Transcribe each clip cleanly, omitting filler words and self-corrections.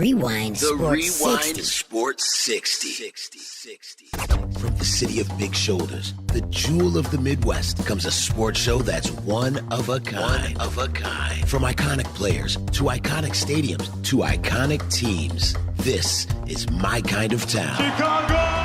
Rewind The Sports Rewind 60. Sports 60. From the city of big shoulders, the jewel of the Midwest, comes a sports show that's one of a kind. From iconic players to iconic stadiums to iconic teams, this is my kind of town. Chicago!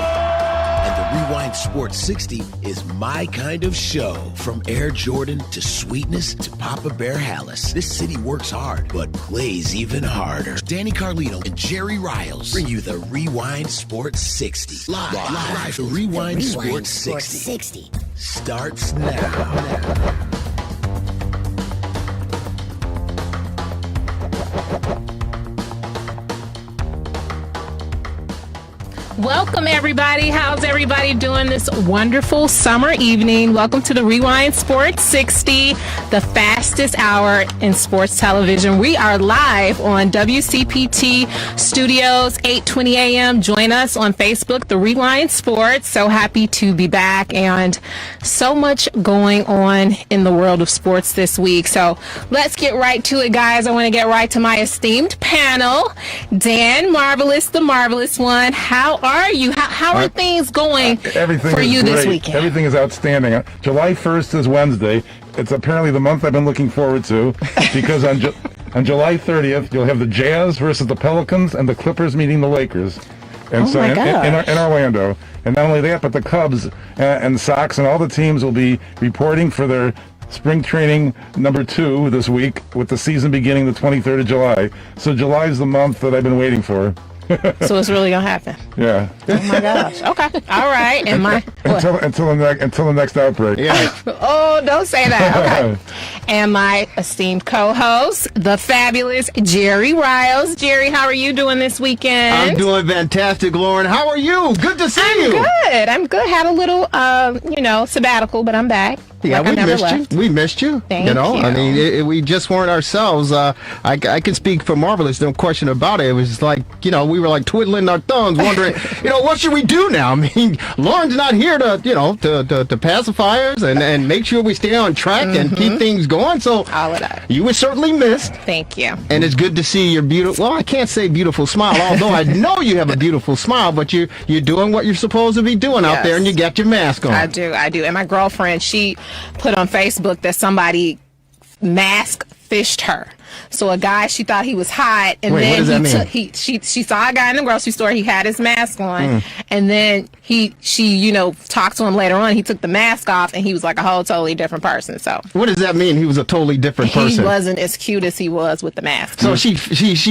And the Rewind Sports 60 is my kind of show. From Air Jordan to sweetness to Papa Bear Hallis, this city works hard, but plays even harder. Danny Carlino and Jerry Riles bring you the Rewind Sports 60. Live. The Rewind Sports 60 starts now. Welcome, everybody. How's everybody doing this wonderful summer evening? Welcome to the Rewind Sports 60, the fastest hour in sports television. We are live on WCPT Studios, 8:20 a.m. Join us on Facebook, the Rewind Sports. So happy to be back, and so much going on in the world of sports this week. So let's get right to it, guys. I want to get right to my esteemed panel. Dan Marvelous, the Marvelous One. How are you? How are things going for you this weekend? Everything is outstanding. July 1st is Wednesday. It's apparently the month I've been looking forward to because on July 30th, you'll have the Jazz versus the Pelicans and the Clippers meeting the Lakers. And so in Orlando. And not only that, but the Cubs and Sox and all the teams will be reporting for their spring training number 2 this week, with the season beginning the 23rd of July. So July is the month that I've been waiting for. So it's really gonna happen. Yeah. Oh my gosh. Okay. All right. Until the next outbreak. Yeah. Oh, don't say that. Okay. And my esteemed co-host, the fabulous Jerry Riles. Jerry, how are you doing this weekend? I'm doing fantastic, Lauren. How are you? Good to see you. I'm good. Had a little, sabbatical, but I'm back. Yeah, like we missed you. Thank you. I mean, we just weren't ourselves. I can speak for Marvelous, no question about it. It was like, we were like twiddling our thumbs, wondering, what should we do now? I mean, Lauren's not here to pacify us and make sure we stay on track and keep things going. So all of that. You were certainly missed. Thank you. And it's good to see your beautiful. Well, I can't say beautiful smile, although I know you have a beautiful smile. But you're doing what you're supposed to be doing out there, and you got your mask on. I do. And my girlfriend, she put on Facebook that somebody mask fished her. So a guy, she thought he was hot, and then she saw a guy in the grocery store. He had his mask on, and then she talked to him later on. He took the mask off, and he was like a whole totally different person. So what does that mean? He was a totally different person. He wasn't as cute as he was with the mask. So she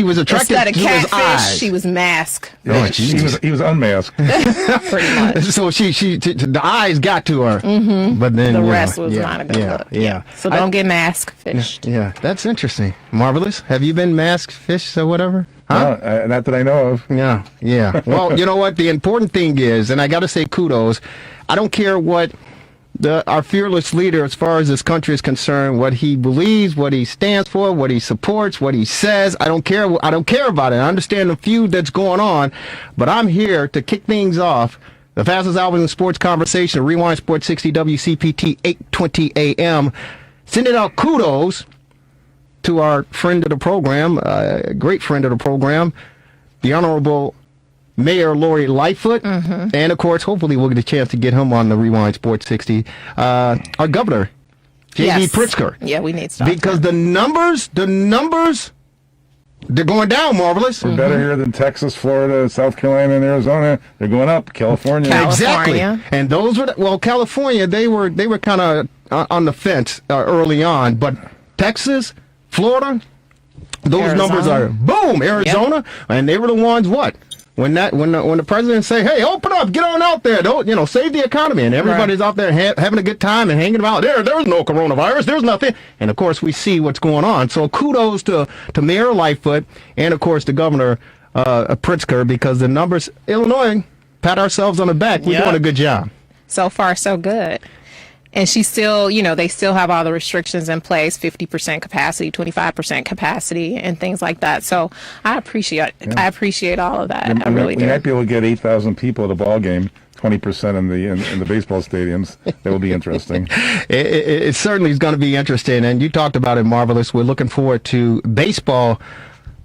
was attracted to his eyes. She was masked. Oh, he was unmasked. Pretty much. So the eyes got to her, but then the rest was not a good look. Yeah. So don't get mask fished. Yeah, that's interesting. Marvelous. Have you been mask fished or whatever? Huh? No, not that I know of. Yeah. Well, you know what? The important thing is, and I got to say kudos, I don't care what our fearless leader, as far as this country is concerned, what he believes, what he stands for, what he supports, what he says. I don't care about it. I understand the feud that's going on, but I'm here to kick things off. The fastest hour in sports conversation, Rewind Sports 60 WCPT 8:20 a.m. Sending out kudos to our friend of the program, great friend of the program, the Honorable Mayor Lori Lightfoot. And, of course, hopefully we'll get a chance to get him on the Rewind Sports 60. Our governor, J.B. Pritzker. Yeah, we need to. Because the numbers, they're going down, Marvelous. We're better here than Texas, Florida, South Carolina, and Arizona. They're going up. California. Exactly. And those were, California, they were kind of on the fence early on. But Texas, Florida, those numbers are boom. Arizona, and they were the ones when the president say, "Hey, open up, get on out there, don't save the economy," and everybody's out there having a good time and hanging out. There's no coronavirus, there's nothing, and of course we see what's going on. So kudos to Mayor Lightfoot and of course the Governor Pritzker, because the numbers, Illinois, pat ourselves on the back. We're doing a good job. So far, so good. And she still, they still have all the restrictions in place, 50% capacity, 25% capacity, and things like that. So I appreciate all of that. I really do. We might be able to get 8,000 people at a ball game. 20% in the baseball stadiums. That will be interesting. It certainly is going to be interesting. And you talked about it, Marvelous. We're looking forward to baseball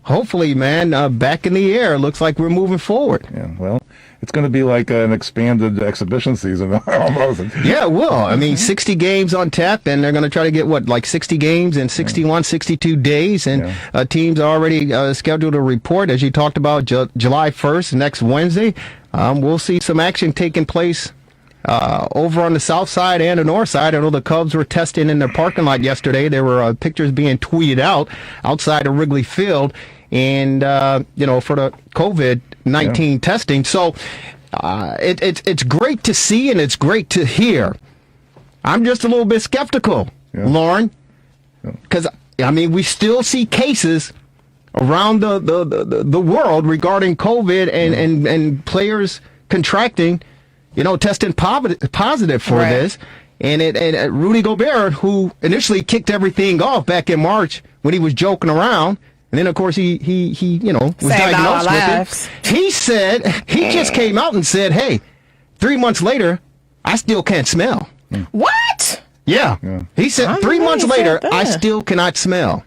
hopefully, man, back in the air. Looks like we're moving forward. Yeah, well, it's going to be like an expanded exhibition season almost. Yeah, it will. I mean, 60 games on tap, and they're going to try to get, 60 games in 61, 62 days. And teams are already scheduled to report, as you talked about, July 1st, next Wednesday. We'll see some action taking place over on the south side and the north side. I know the Cubs were testing in their parking lot yesterday. There were pictures being tweeted out outside of Wrigley Field, and for the COVID-19 testing. So it's great to see and it's great to hear. I'm just a little bit skeptical, Lauren, because we still see cases around the world regarding COVID and players contracting, testing positive for this. And Rudy Gobert, who initially kicked everything off back in March when he was joking around, and then of course he was diagnosed with it. He said he just came out and said, "Hey, 3 months later, I still can't smell." What? Yeah. He said 3 months later, I still cannot smell.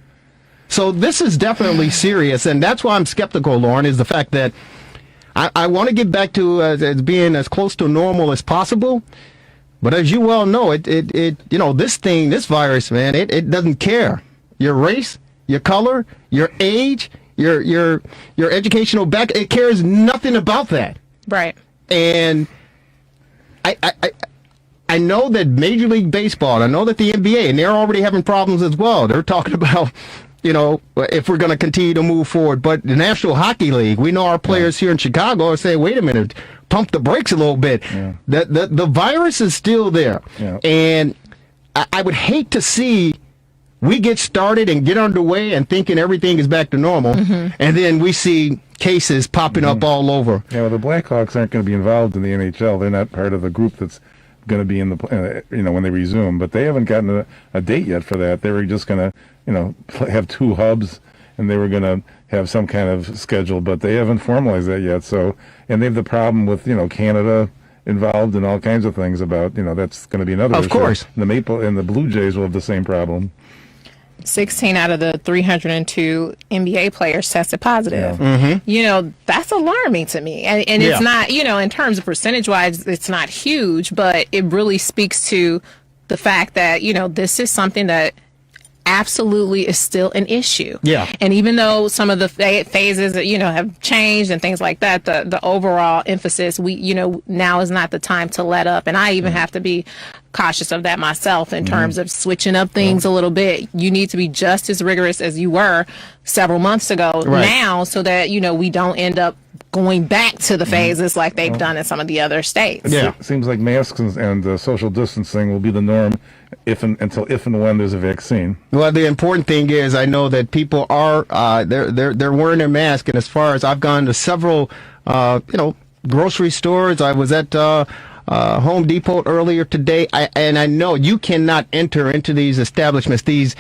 So this is definitely serious, and that's why I'm skeptical, Lauren, is the fact that I want to get back to as being as close to normal as possible. But as you well know, this virus, man, it doesn't care. Your race, your color, your age, your educational background, it cares nothing about that. Right. And I know that Major League Baseball, I know that the NBA, and they're already having problems as well. They're talking about, if we're going to continue to move forward. But the National Hockey League, we know our players here in Chicago are saying, wait a minute, pump the brakes a little bit. Yeah. The virus is still there. Yeah. And I would hate to see we get started and get underway and thinking everything is back to normal, and then we see cases popping up all over. Yeah, well, the Blackhawks aren't going to be involved in the NHL. They're not part of the group that's going to be in the, when they resume. But they haven't gotten a date yet for that. They were just going to, have two hubs, and they were going to have some kind of schedule, but they haven't formalized that yet. So, and they have the problem with, Canada involved in all kinds of things about, that's going to be another issue. Of course. And the Blue Jays will have the same problem. 16 out of the 302 NBA players tested positive. Yeah. That's alarming to me. And it's not, in terms of percentage-wise, it's not huge, but it really speaks to the fact that, this is something that absolutely is still an issue. Yeah. And even though some of the phases that, have changed and things like that, the overall emphasis, now is not the time to let up. And I even have to be cautious of that myself in terms of switching up things a little bit. You need to be just as rigorous as you were several months ago now, so that, we don't end up going back to the phases like they've done in some of the other states. Yeah. It seems like masks and social distancing will be the norm until when there's a vaccine. Well, the important thing is, I know that people are they're wearing their mask, and as far as I've gone to several grocery stores, I was at Home Depot earlier today, and I know you cannot enter into these establishments, these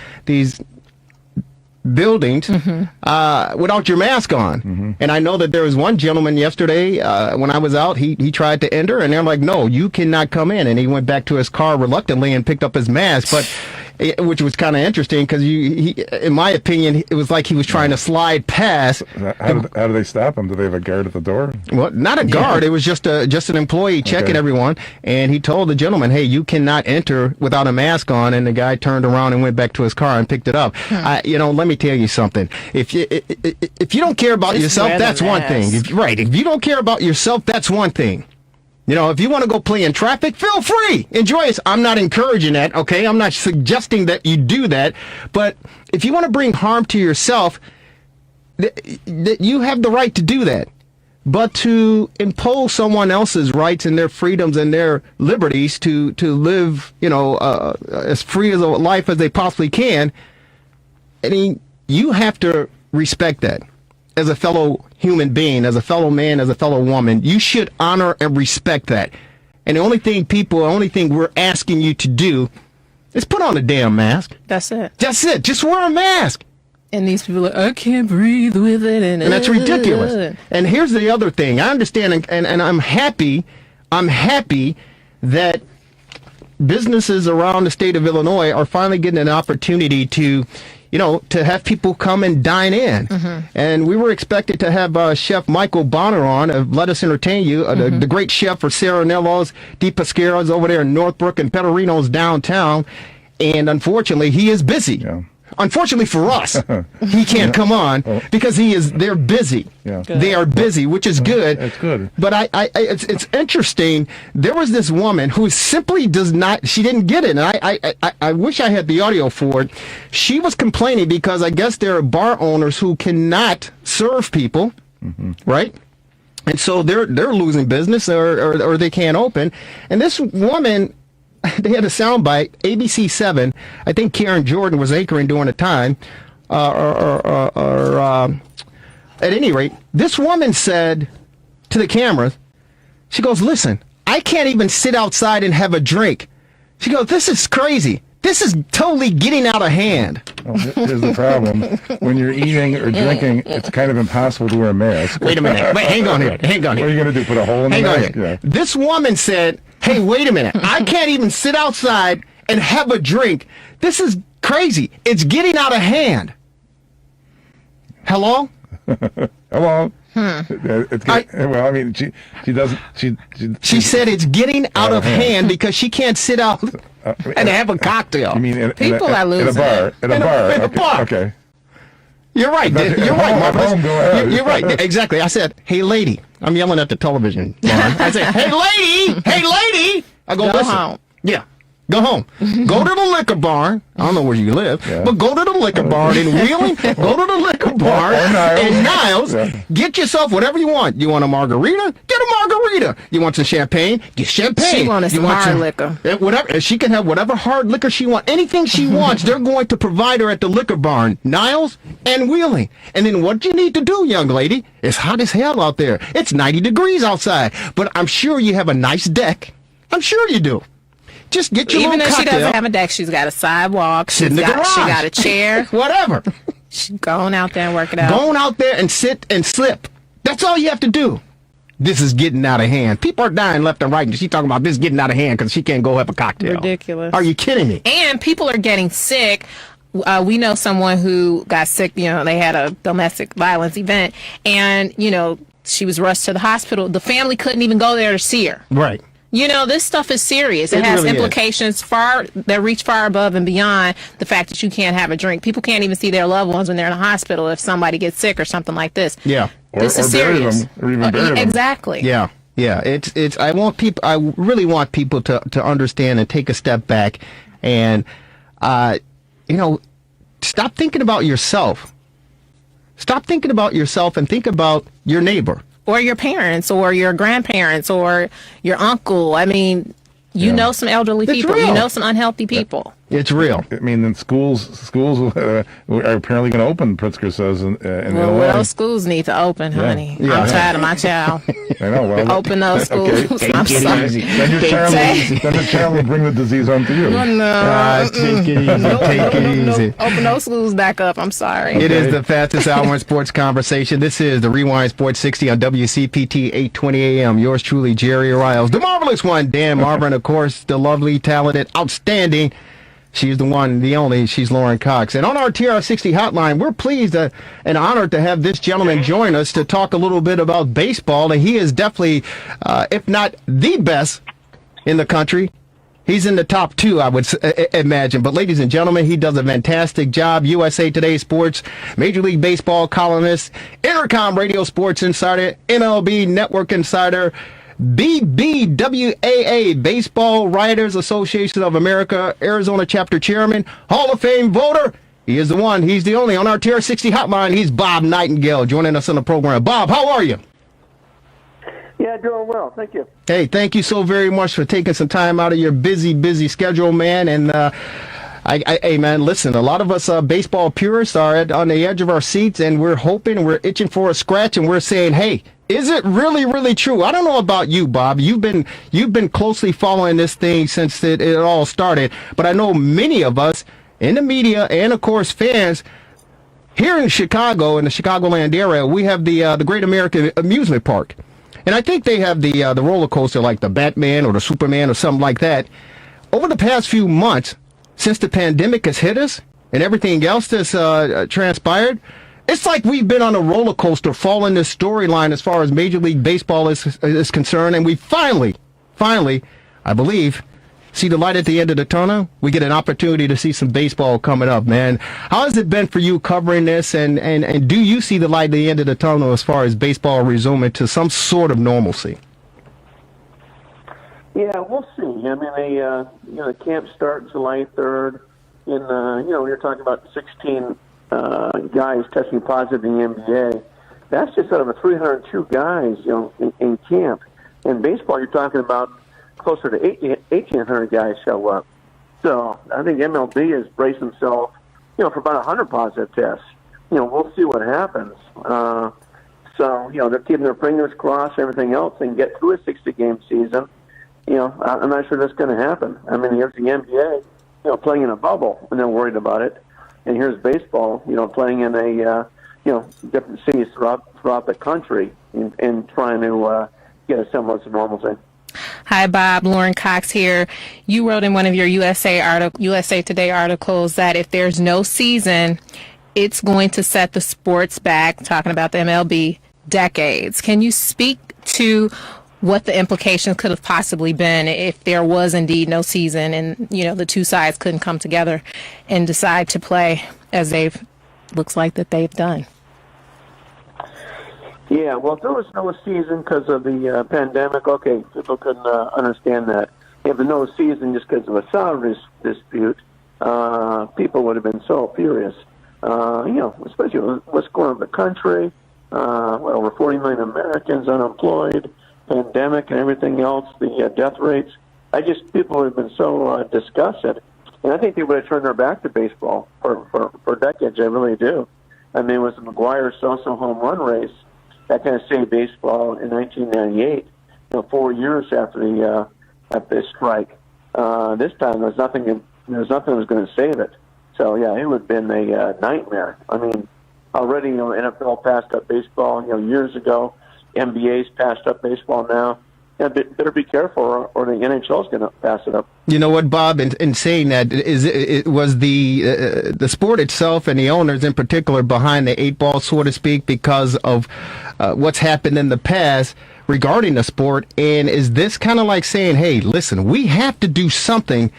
buildings without your mask on. And I know that there was one gentleman yesterday when I was out, he tried to enter, and they're like, no, you cannot come in. And he went back to his car reluctantly and picked up his mask, which was kind of interesting because in my opinion, it was like he was trying to slide past. How do they stop him? Do they have a guard at the door? Well, not a guard. It was just an employee checking everyone, and he told the gentleman, "Hey, you cannot enter without a mask on." And the guy turned around and went back to his car and picked it up. Let me tell you something. If you don't care about yourself, that's one thing. If you don't care about yourself, that's one thing. If you want to go play in traffic, feel free. Enjoy it. I'm not encouraging that, okay? I'm not suggesting that you do that. But if you want to bring harm to yourself, you have the right to do that. But to impose someone else's rights and their freedoms and their liberties to live, as free as a life as they possibly can, you have to respect that. As a fellow human being, as a fellow man, as a fellow woman, you should honor and respect that. And the only thing we're asking you to do is put on a damn mask. That's it. Just wear a mask. And these people are, I can't breathe with it. And that's ridiculous. And here's the other thing. I understand, and I'm happy that businesses around the state of Illinois are finally getting an opportunity to to have people come and dine in. And we were expected to have Chef Michael Bonner on of Let Us Entertain You, the great chef for Serenello's, Di Pescaro's over there in Northbrook and Pecorino's downtown. And unfortunately, he is busy. Yeah. Unfortunately for us, he can't come on because they're busy. Yeah. They are busy, which is good. It's good. But it's interesting. There was this woman who simply she didn't get it. And I wish I had the audio for it. She was complaining because I guess there are bar owners who cannot serve people, right? And so they're losing business or they can't open. And this woman, they had a soundbite, ABC 7. I think Karen Jordan was anchoring during the time. At any rate, this woman said to the camera, she goes, listen, I can't even sit outside and have a drink. She goes, this is crazy. This is totally getting out of hand. Well, here's the problem. When you're eating or drinking, it's kind of impossible to wear a mask. Wait a minute. Wait, hang on here. What are you going to do, put a hole in the mask? Yeah. This woman said, hey, wait a minute. I can't even sit outside and have a drink. This is crazy. It's getting out of hand. Hello? Hello? Well, I mean, she doesn't. She said it's getting out of hand because she can't sit out and have a cocktail. You mean People are losing at a bar? In a bar. Okay. You're right. You're right, Marvelous. Go ahead. You're right. Exactly. I said, hey, lady. I'm yelling at the television. I said, hey, lady. Hey, lady. I go, listen. Home. Yeah. Go home. Go to the liquor barn. I don't know where you live, but go to the liquor barn in Wheeling. Go to the liquor barn in Niles. Yeah. Get yourself whatever you want. You want a margarita? Get a margarita. You want some champagne? Get champagne. She wanted some hard liquor. Whatever. She can have whatever hard liquor she wants. Anything she wants, they're going to provide her at the liquor barn, Niles and Wheeling. And then what you need to do, young lady, it's hot as hell out there. It's 90 degrees outside. But I'm sure you have a nice deck. I'm sure you do. Just get your Even little though she cocktail. doesn't have a deck, she's got a sidewalk. Sit in the garage. She got a chair. Whatever. She's going out there and work it out. Going out there and sit and slip. That's all you have to do. This is getting out of hand. People are dying left and right, and she's talking about this getting out of hand because she can't go have a cocktail. Ridiculous. Are you kidding me? And people are getting sick. We know someone who got sick. They had a domestic violence event, and she was rushed to the hospital. The family couldn't even go there to see her. Right. This stuff is serious. It has really implications that reach far above and beyond the fact that you can't have a drink. People can't even see their loved ones when they're in the hospital if somebody gets sick or something like this. Yeah. This is bury serious. them, or even bury them. Exactly. Yeah. Yeah. It's. I really want people to understand and take a step back, and stop thinking about yourself. Stop thinking about yourself and think about your neighbor. Or your parents, or your grandparents, or your uncle. I mean, you know some elderly people. real. You know some unhealthy people. It's real. I mean, in schools are apparently going to open, Pritzker says, in Illinois. Well, those schools need to open, honey. Yeah. I'm tired of my child. I know. Well, Open those schools. Okay. I'm Take it sorry. easy. Then the child will bring the disease home to you. No. Take it easy. Take it easy. Open those schools back up. I'm sorry. It is the fastest hour in sports conversation. This is the Rewind Sports 60 on WCPT 820 AM. Yours truly, Jerry Riles. The marvelous one, Dan Marvin. Of course, the lovely, talented, outstanding. She's the one, the only. She's Lauren Cox. And on our TR60 hotline, we're pleased and honored to have this gentleman join us to talk a little bit about baseball. And he is definitely, if not the best in the country, he's in the top two, I would imagine. But ladies and gentlemen, he does a fantastic job. USA Today Sports, Major League Baseball columnist, Intercom Radio Sports Insider, MLB Network Insider, BBWAA, Baseball Writers Association of America, Arizona Chapter Chairman, Hall of Fame voter. He is the one. He's the only. On our TR60 hotline, he's Bob Nightingale joining us on the program. Bob, how are you? Yeah, doing well. Thank you. Hey, thank you so very much for taking some time out of your busy schedule, man. And hey, man, listen, a lot of us baseball purists are on the edge of our seats, and we're hoping, we're itching for a scratch, and we're saying, hey, is it really true? I don't know about you, Bob. You've been closely following this thing since it all started, but I know many of us in the media and, of course, fans here in Chicago, in the Chicagoland area, we have the Great American Amusement Park. And I think they have the roller coaster like the Batman or the Superman or something like that. Over the past few months, since the pandemic has hit us, and everything else that's transpired, it's like we've been on a roller coaster following this storyline as far as Major League Baseball is concerned, and we finally, I believe, see the light at the end of the tunnel. We get an opportunity to see some baseball coming up, man. How has it been for you covering this, and do you see the light at the end of the tunnel as far as baseball resuming to some sort of normalcy? Yeah, we'll see. I mean, the camp start July 3rd. We were talking about 16 guys testing positive in the NBA. That's just out of the 302 guys, in camp. In baseball, you're talking about closer to 1,800 guys show up. So I think MLB has braced themselves, for about 100 positive tests. We'll see what happens. So they're keeping their fingers crossed, everything else, and get through a 60-game season. I'm not sure that's going to happen. I mean, here's the NBA, playing in a bubble, and they're worried about it. And here's baseball, playing in a, different cities throughout the country and trying to get a semblance of normalcy. Hi, Bob. Lauren Cox here. You wrote in one of your USA Today articles that if there's no season, it's going to set the sports back, talking about the MLB, decades. Can you speak to what the implications could have possibly been if there was indeed no season and, the two sides couldn't come together and decide to play as looks like that they've done? Yeah, well, if there was no season because of the pandemic, okay, people couldn't understand that. If there was no season just because of a salary dispute, people would have been so furious. Especially what's going on in the country, over 40 million Americans unemployed, pandemic and everything else, the death rates. People have been so disgusted. And I think they would have turned their back to baseball for decades. I really do. I mean, it was the McGwire-Sosa home run race that kind of saved baseball in 1998, 4 years after the strike. This time there was nothing that was going to save it. So, yeah, it would have been a nightmare. I mean, already, NFL passed up baseball, years ago. NBA's passed up baseball now. Better be careful, or the NHL's going to pass it up. You know what, Bob? In saying that, it was the sport itself and the owners in particular behind the 8 ball, so to speak, because of what's happened in the past regarding the sport. And is this kind of like saying, hey, listen, we have to do something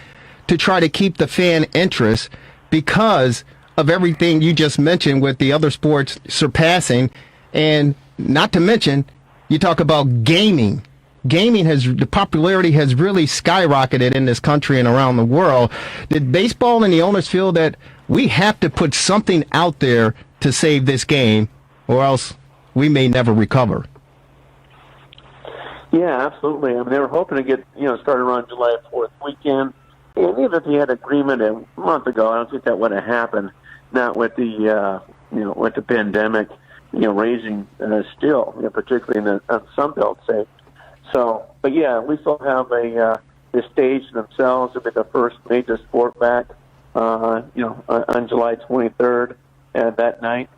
to try to keep the fan interest because of everything you just mentioned with the other sports surpassing, and not to mention, you talk about gaming. The popularity has really skyrocketed in this country and around the world. Did baseball and the owners feel that we have to put something out there to save this game, or else we may never recover? Yeah, absolutely. I mean, they were hoping to get started around July 4th weekend. And even if they had agreement a month ago, I don't think that would have happened. Not with the with the pandemic, raising still, particularly in the Sun Belt, say. So, but yeah, we still have the stage themselves. It'll be the first major sport back, on July 23rd that night,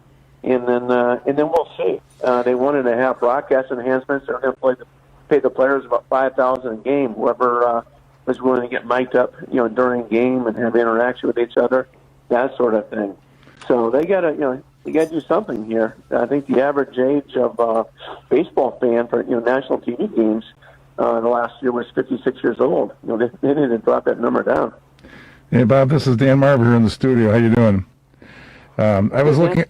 and then we'll see. They wanted to have broadcast enhancements. They're going to pay the players about $5,000 a game. Whoever was willing to get mic'd up, during game and have interaction with each other, that sort of thing. So they got to, you got to do something here. I think the average age of baseball fan for national TV games the last year was 56 years old. They need to drop that number down. Hey Bob, this is Dan Marber here in the studio. How you doing? I was looking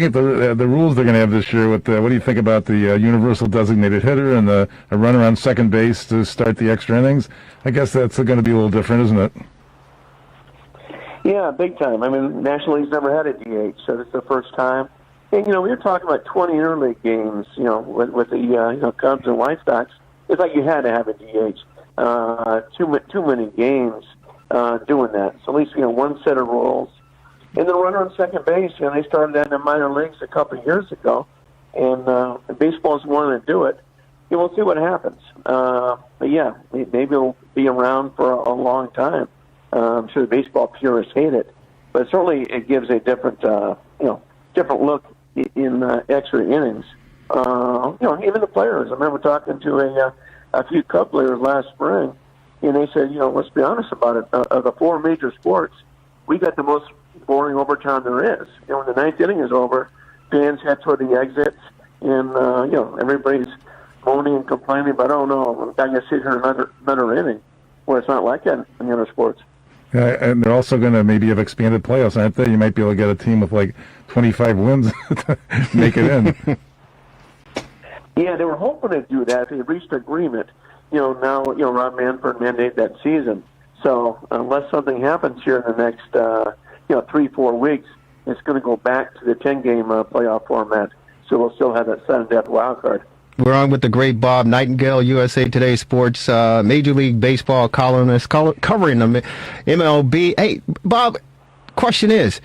at the rules they're going to have this year. With what do you think about the universal designated hitter and a runner on second base to start the extra innings? I guess that's going to be a little different, isn't it? Yeah, big time. I mean, National League's never had a DH, so this is the first time. And, we were talking about 20 interleague games, with the Cubs and White Sox. It's like you had to have a DH. Too many games doing that. So at least, one set of rules. And the runner on second base, they started that in the minor leagues a couple of years ago. And baseball's wanting to do it. We'll see what happens. But, yeah, maybe it'll be around for a long time. I'm sure the baseball purists hate it, but certainly it gives a different, different look in extra innings. Even the players. I remember talking to a few Cub players last spring, and they said, let's be honest about it. Of the four major sports, we got the boring overtime there is. When the ninth inning is over, fans head toward the exits, and everybody's moaning and complaining. But oh no, I got to sit here another inning. Well, it's not like that in the other sports. Yeah, and they're also going to maybe have expanded playoffs, aren't they? You might be able to get a team with like 25 wins to make it in. Yeah, they were hoping to do that. They reached agreement. Now, Rob Manfred mandated that season. So unless something happens here in the next, 3-4 weeks, it's going to go back to the 10-game playoff format. So we'll still have that sudden death wild card. We're on with the great Bob Nightingale, USA Today Sports, Major League Baseball columnist, covering the MLB. Hey, Bob, question is,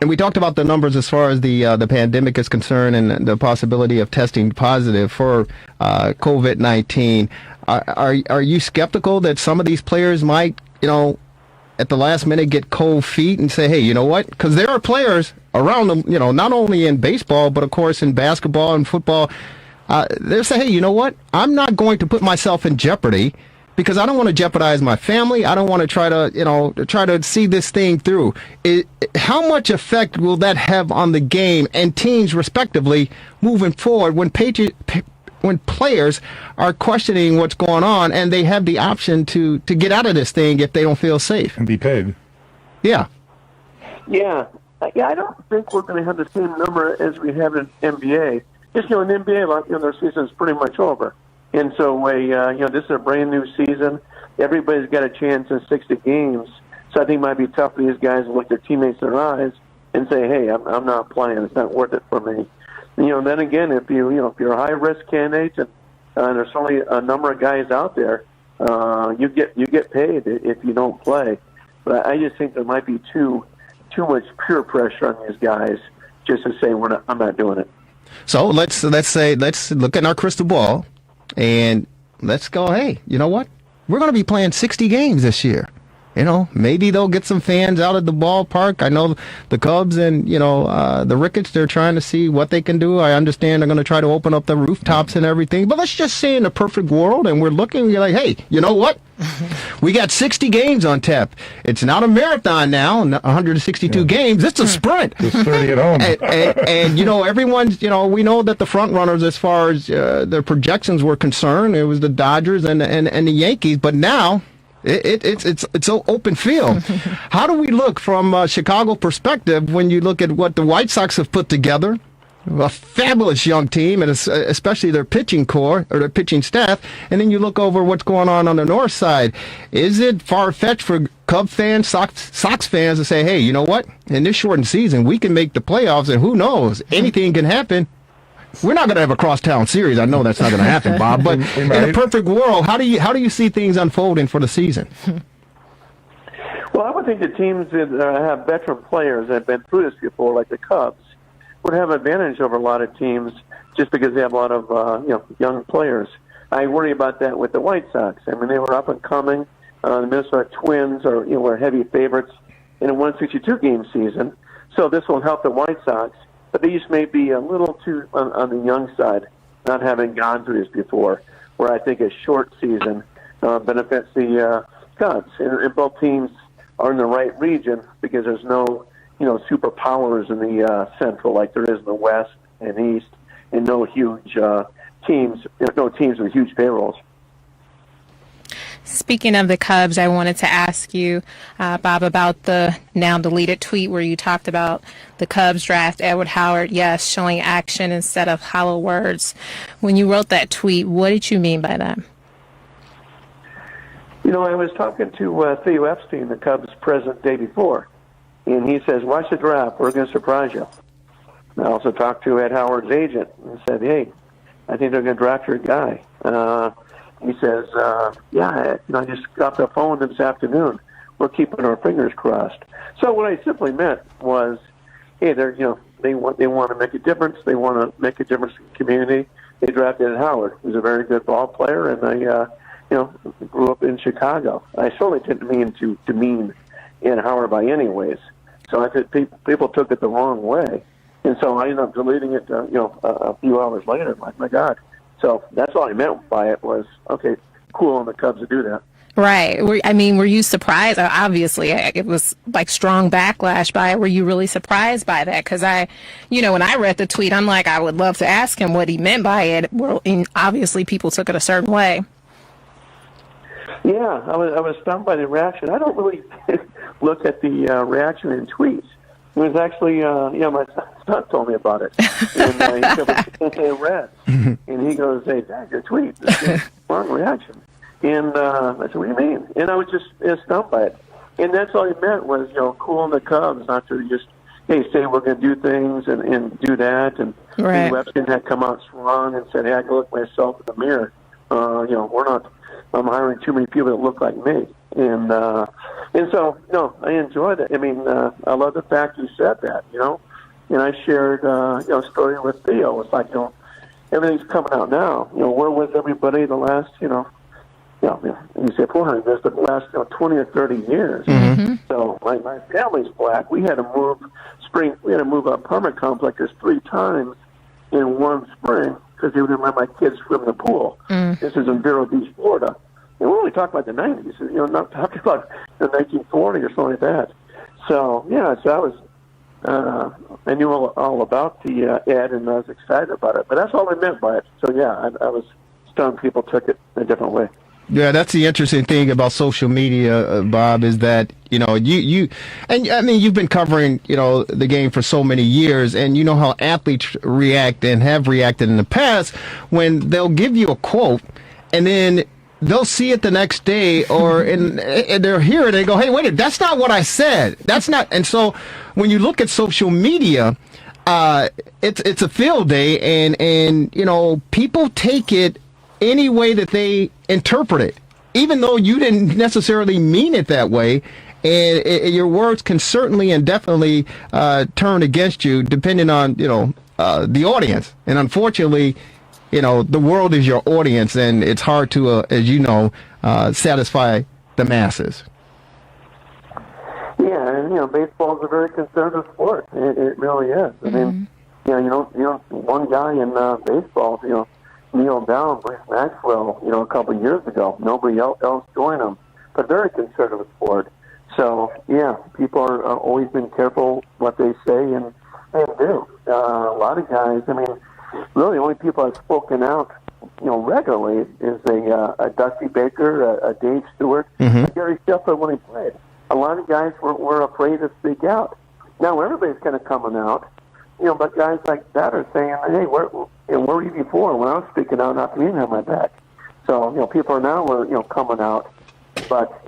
and we talked about the numbers as far as the pandemic is concerned and the possibility of testing positive for COVID-19. Are you skeptical that some of these players might, at the last minute get cold feet and say, hey, you know what? Because there are players around them, not only in baseball, but of course in basketball and football. They're saying, hey, you know what? I'm not going to put myself in jeopardy because I don't want to jeopardize my family. I don't want to try to see this thing through. How much effect will that have on the game and teams respectively moving forward when players are questioning what's going on and they have the option to get out of this thing if they don't feel safe? And be paid. Yeah. Yeah. I don't think we're going to have the same number as we have in NBA. Just, in NBA, their season's pretty much over. And so, this is a brand new season. Everybody's got a chance in 60 games. So I think it might be tough for these guys to look their teammates in their eyes and say, hey, I'm not playing. It's not worth it for me. Then again, if you're a high risk candidate and there's only a number of guys out there, you get paid if you don't play. But I just think there might be too much peer pressure on these guys just to say I'm not doing it. So let's look at our crystal ball and let's go, hey, you know what? We're going to be playing 60 games this year. Maybe they'll get some fans out at the ballpark. I know the Cubs and, the Ricketts, they're trying to see what they can do. I understand they're going to try to open up the rooftops and everything. But let's just say in the perfect world, and we're like, hey, you know what? We got 60 games on tap. It's not a marathon now, 162 games. It's a sprint. There's 30 at home. and everyone's, we know that the front runners as far as their projections were concerned, it was the Dodgers and the Yankees. But now it's an open field. How do we look from a Chicago perspective when you look at what the White Sox have put together? A fabulous young team, and especially their pitching core or their pitching staff. And then you look over what's going on the north side. Is it far-fetched for Cub fans, Sox fans to say, hey, you know what? In this shortened season, we can make the playoffs, and who knows? Anything can happen. We're not going to have a crosstown series. I know that's not going to happen, Bob. But in a perfect world, how do you see things unfolding for the season? Well, I would think the teams that have veteran players that have been through this before, like the Cubs, would have advantage over a lot of teams just because they have a lot of young players. I worry about that with the White Sox. I mean, they were up and coming. The Minnesota Twins were heavy favorites in a 162-game season, so this will help the White Sox. But they just may be a little too on the young side, not having gone through this before, where I think a short season benefits the Cubs. And both teams are in the right region because there's no superpowers in the Central like there is in the West and East, and no huge teams with huge payrolls. Speaking of the Cubs, I wanted to ask you, Bob, about the now deleted tweet where you talked about the Cubs draft Edward Howard, yes, showing action instead of hollow words. When you wrote that tweet, what did you mean by that? I was talking to Theo Epstein, the Cubs president, the day before, and he says, watch the draft, we're going to surprise you. I also talked to Ed Howard's agent and said, hey, I think they're going to draft your guy. He says, I just got the phone this afternoon. We're keeping our fingers crossed. So what I simply meant was, hey, they want to make a difference. They want to make a difference in the community. They drafted Ed Howard. He's a very good ball player, and I grew up in Chicago. I certainly didn't mean to demean Ed Howard by any ways. So I think people took it the wrong way. And so I ended up deleting it, a few hours later. Like, my God. So that's all I meant by it was, okay, cool on the Cubs to do that. Right. Were you surprised? Obviously, it was like strong backlash by it. Were you really surprised by that? Because when I read the tweet, I'm like, I would love to ask him what he meant by it. Well, and obviously, people took it a certain way. Yeah, I was stunned by the reaction. I don't really look at the reaction in tweets. It was actually, my son told me about it. And he said, "Hey, Red," and he goes, "Hey, Dad, your tweet, wrong reaction." And I said, "What do you mean?" And I was just stunned by it. And that's all he meant was, cooling the Cubs, not to just, say we're going to do things and do that. And right. Webster had come out strong and said, "Hey, I can look myself in the mirror. I'm hiring too many people that look like me." And so, I enjoyed it. I mean, I love the fact you said that, And I shared, a story with Theo. It's like, everything's coming out now. Where was everybody the last, you say 400 years, but the last 20 or 30 years. Mm-hmm. So my family's black. We had to move our apartment complexes 3 times in one spring because they wouldn't let my kids swim in the pool. Mm. This is in Vero Beach, Florida. And we're only talking about the 90s, not talking about the 1940 or something like that. So, so I was, I knew all about the ad and I was excited about it. But that's all I meant by it. So, I was stunned people took it a different way. Yeah, that's the interesting thing about social media, Bob, is that, you and I mean, you've been covering, the game for so many years, and you know how athletes react and have reacted in the past when they'll give you a quote and then they'll see it the next day and they're here and they go, "Hey, wait a minute, that's not what I said. That's not." And so when you look at social media, it's a field day and people take it any way that they interpret it, even though you didn't necessarily mean it that way. And your words can certainly and definitely turn against you depending on, the audience. And unfortunately, the world is your audience, and it's hard to, as you know, satisfy the masses. Yeah, and, baseball is a very conservative sport. It really is. I mean, one guy in baseball, Neil Down, Bruce Maxwell, a couple of years ago. Nobody else joined him. But very conservative sport. So, people are always been careful what they say and do. A lot of guys, I mean, really the only people I've spoken out, regularly is a Dusty Baker, a Dave Stewart, a Gary Sheffield when he played. A lot of guys were afraid to speak out. Now everybody's kind of coming out, but guys like that are saying, "Hey, where were you before when I was speaking out? Not me have my back." So, people are now coming out, but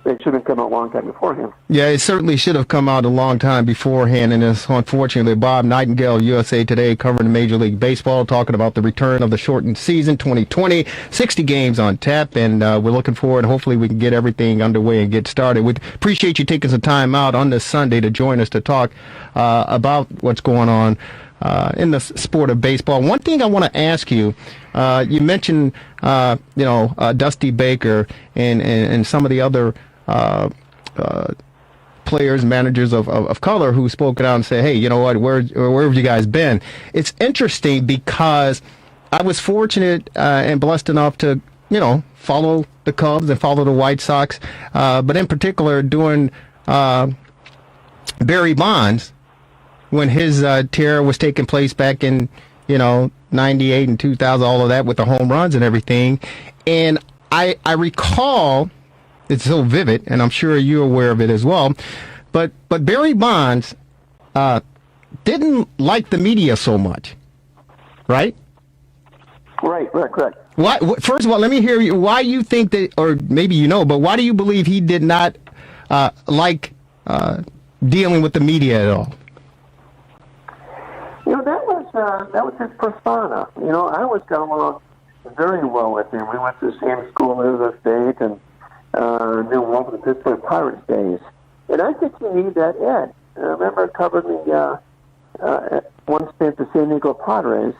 they should have come out a long time beforehand. Yeah, it certainly should have come out a long time beforehand, and it's unfortunately Bob Nightingale, USA Today, covering Major League Baseball, talking about the return of the shortened season 2020, 60 games on tap, and we're looking forward. Hopefully we can get everything underway and get started. We appreciate you taking some time out on this Sunday to join us to talk about what's going on in the sport of baseball. One thing I want to ask you, you mentioned, Dusty Baker and some of the other players, managers of color who spoke out and said, "Hey, you know what, where have you guys been?" It's interesting because I was fortunate and blessed enough to, follow the Cubs and follow the White Sox, but in particular during Barry Bonds, when his tear was taking place back in, 98 and 2000, all of that with the home runs and everything. And I recall, it's so vivid, and I'm sure you're aware of it as well, but Barry Bonds didn't like the media so much, right? Right, correct. Why, first of all, let me hear you, why you think that, or maybe but why do you believe he did not like dealing with the media at all? That was his persona. I always got along very well with him. We went to the same school in the state and knew one of the Pittsburgh Pirates days. And I think you need that edge. I remember covering the one stint the San Diego Padres,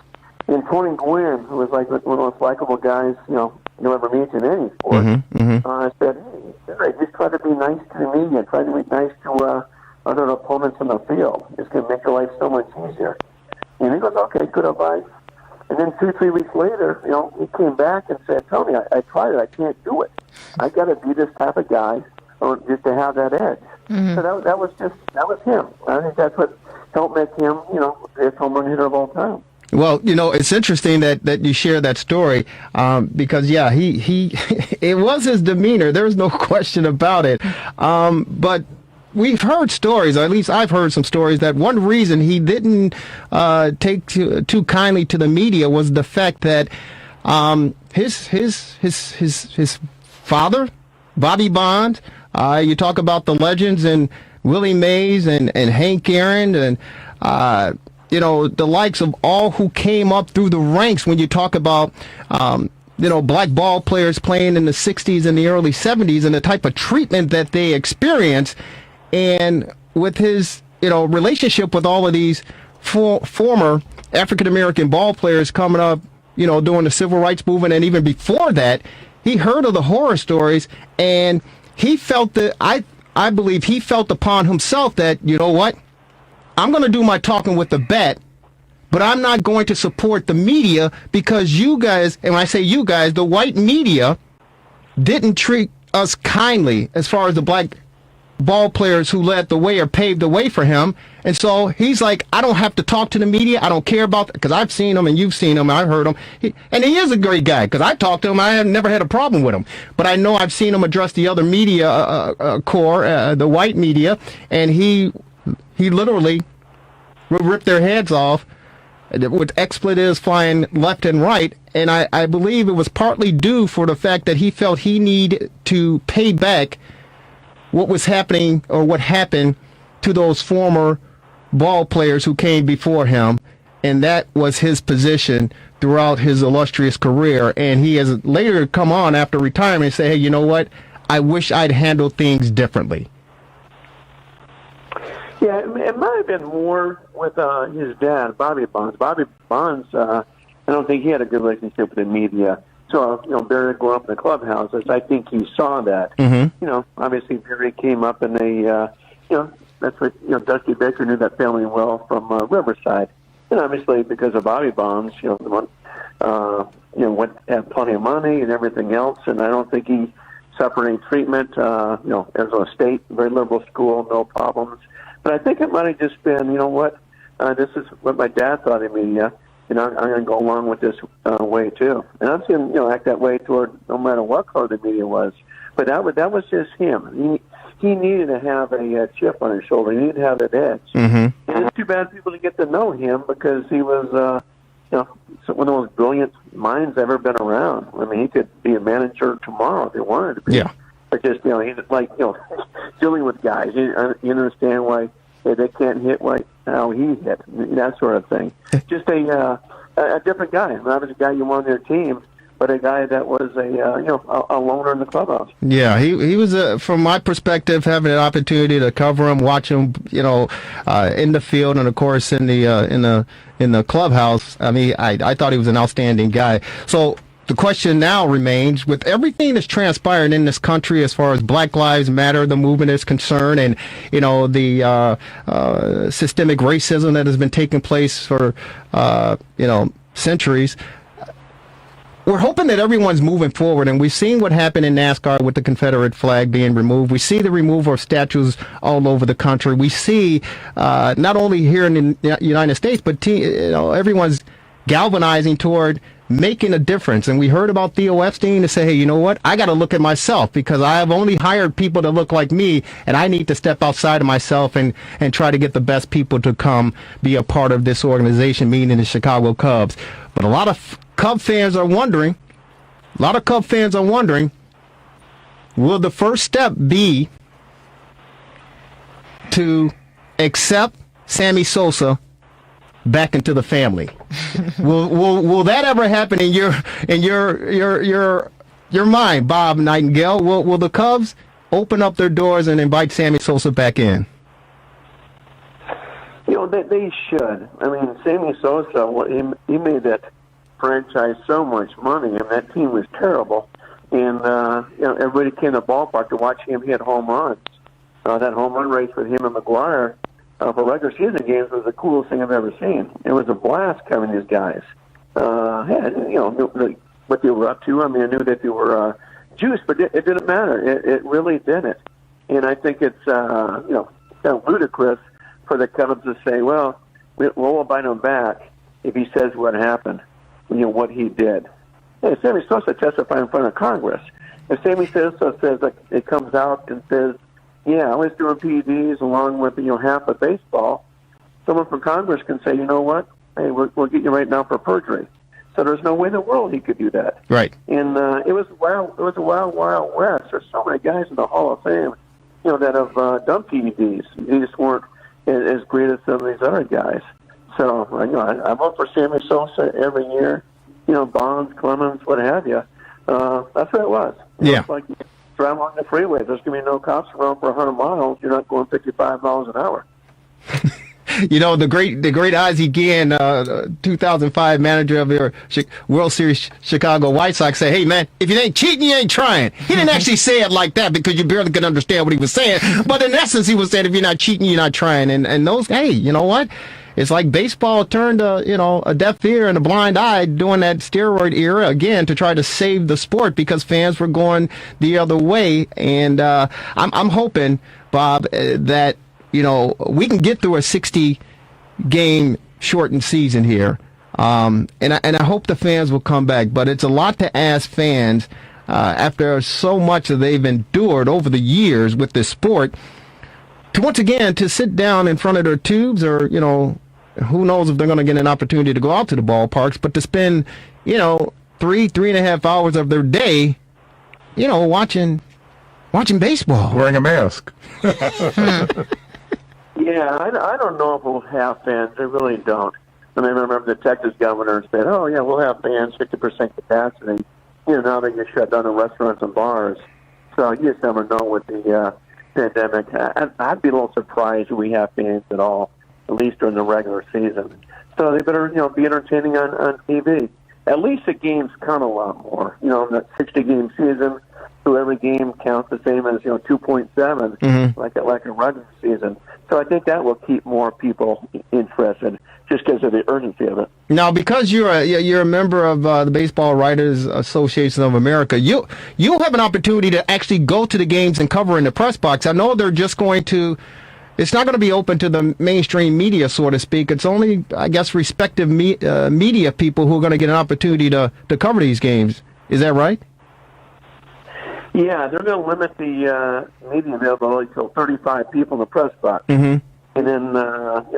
and Tony Gwynn, who was like one of the most likable guys you'll ever meet in any sport. I said, "Hey, Barry, just try to be nice to the media. Try to be nice to other opponents in the field. It's going to make your life so much easier." And he goes, "Okay, good advice." And then 2-3 weeks later, he came back and said, Tony, I tried it. I can't do it. I got to be this type of guy just to have that edge. Mm-hmm. So that was him. I think that's what helped make him, the home run hitter of all time. Well, it's interesting that you share that story because, yeah, he it was his demeanor. There's no question about it. But we've heard stories, or at least I've heard some stories, that one reason he didn't take too kindly to the media was the fact that his father, Bobby Bonds, you talk about the legends and Willie Mays and Hank Aaron and the likes of all who came up through the ranks when you talk about, black ball players playing in the 60s and the early 70s and the type of treatment that they experienced. And with his, relationship with all of these former African-American ball players coming up, during the civil rights movement and even before that, he heard of the horror stories and he felt that, I believe he felt upon himself that, you know what? I'm going to do my talking with the bat, but I'm not going to support the media because you guys, and when I say you guys, the white media didn't treat us kindly as far as the black ball players who led the way or paved the way for him. And so he's like, I don't have to talk to the media. I don't care about that because I've seen him and you've seen him. I've heard him. And he is a great guy because I talked to him. I have never had a problem with him. But I know I've seen him address the other media corps, the white media, and he literally ripped their heads off with expletives flying left and right. And I believe it was partly due for the fact that he felt he needed to pay back what was happening or what happened to those former ball players who came before him. And that was his position throughout his illustrious career. And he has later come on after retirement and say, hey, you know what? I wish I'd handled things differently. Yeah, it might have been more with his dad, Bobby Bonds. Bobby Bonds, I don't think he had a good relationship with the media. So, Barry grew up in the clubhouses. I think he saw that. Mm-hmm. Obviously Barry came up in that's what, Dusty Baker knew that family well from Riverside. And obviously because of Bobby Bonds, had plenty of money and everything else. And I don't think he suffered any treatment. Arizona State, very liberal school, no problems. But I think it might have just been, this is what my dad thought of me. I'm going to go along with this way too. And I'm seeing him, act that way toward no matter what color the media was. But that was just him. He needed to have a chip on his shoulder. He needed to have that edge. Mm-hmm. And it's too bad people didn't get to know him because he was, one of the most brilliant minds ever been around. I mean, he could be a manager tomorrow if he wanted to be. Yeah. But just, he's like, dealing with guys. You understand why they can't hit how he hit, that sort of thing. Just a different guy. Not as a guy you want on your team, but a guy that was a loner in the clubhouse. Yeah, he was, from my perspective, having an opportunity to cover him, watch him, in the field, and of course in the clubhouse. I mean, I thought he was an outstanding guy. So the question now remains, with everything that's transpired in this country as far as Black Lives Matter, the movement is concerned, and, the systemic racism that has been taking place for, centuries, we're hoping that everyone's moving forward, and we've seen what happened in NASCAR with the Confederate flag being removed. We see the removal of statues all over the country. We see, not only here in the United States, but, everyone's galvanizing toward making a difference. And we heard about Theo Epstein to say, hey, you know what? I got to look at myself because I have only hired people that look like me, and I need to step outside of myself and try to get the best people to come be a part of this organization, meaning the Chicago Cubs. But a lot of Cub fans are wondering, will the first step be to accept Sammy Sosa back into the family? Will that ever happen in your mind, Bob Nightingale? Will the Cubs open up their doors and invite Sammy Sosa back in? They should. I mean, Sammy Sosa, he made that franchise so much money, and that team was terrible. And everybody came to the ballpark to watch him hit home runs. That home run race with him and McGuire for regular season games was the coolest thing I've ever seen. It was a blast covering these guys. had, knew what they were up to. I mean, I knew that they were Jewish, but it didn't matter. It really didn't. And I think it's, kind of ludicrous for the Cubs to say, well, we'll invite him back if he says what happened, what he did. Hey, Sammy Sosa testified in front of Congress. If Sammy Sosa says that it comes out and says, yeah, I was doing PEDs along with, half of baseball, someone from Congress can say, you know what? Hey, we'll get you right now for perjury. So there's no way in the world he could do that. Right. And it was a wild west. There's so many guys in the Hall of Fame, that have done PEDs. They just weren't as great as some of these other guys. So, I vote for Sammy Sosa every year. Bonds, Clemens, what have you. That's what it was. Yeah. It's like driving along the freeway. There's going to be no cops around for 100 miles. You're not going 55 miles an hour. The great Ozzie Guillen, 2005 manager of your World Series Chicago White Sox, say, hey, man, if you ain't cheating, you ain't trying. He didn't actually say it like that because you barely could understand what he was saying. But in essence, he was saying, if you're not cheating, you're not trying. And those, hey, you know what? It's like baseball turned a deaf ear and a blind eye during that steroid era again to try to save the sport because fans were going the other way. And I'm hoping, Bob, that we can get through a 60-game shortened season here, and I hope the fans will come back. But it's a lot to ask fans after so much that they've endured over the years with this sport to once again to sit down in front of their tubes or who knows if they're going to get an opportunity to go out to the ballparks, but to spend 3.5 hours of their day watching baseball, Wearing a mask. Yeah, I don't know if we'll have fans. I really don't. I mean, I remember the Texas governor said, oh, yeah, we'll have fans, 50% capacity. Now they get shut down in restaurants and bars. So you just never know with the pandemic. I'd be a little surprised if we have fans at all, at least during the regular season. So they better, be entertaining on TV. At least the games count a lot more. In that 60-game season, so every game counts the same as 2.7, like a regular season. So I think that will keep more people interested, just because of the urgency of it. Now, because you're a member of the Baseball Writers Association of America, you'll have an opportunity to actually go to the games and cover in the press box. I know they're just going to. It's not going to be open to the mainstream media, so to speak. It's only, I guess, respective media people who are going to get an opportunity to cover these games. Is that right? Yeah, they're going to limit the media availability to 35 people in the press box. And then,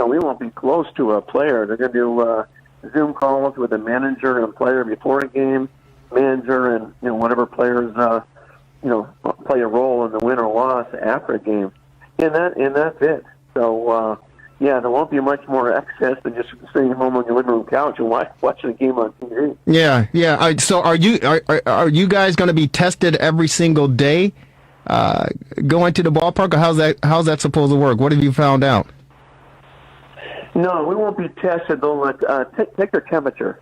we won't be close to a player. They're going to do Zoom calls with a manager and player before a game, manager and, whatever players, play a role in the win or loss after a game. And that's it. So, there won't be much more access than just sitting home on your living room couch and watching a game on TV. Yeah. So are you guys going to be tested every single day going to the ballpark, or how's that supposed to work? What have you found out? No, we won't be tested. They'll take their temperature.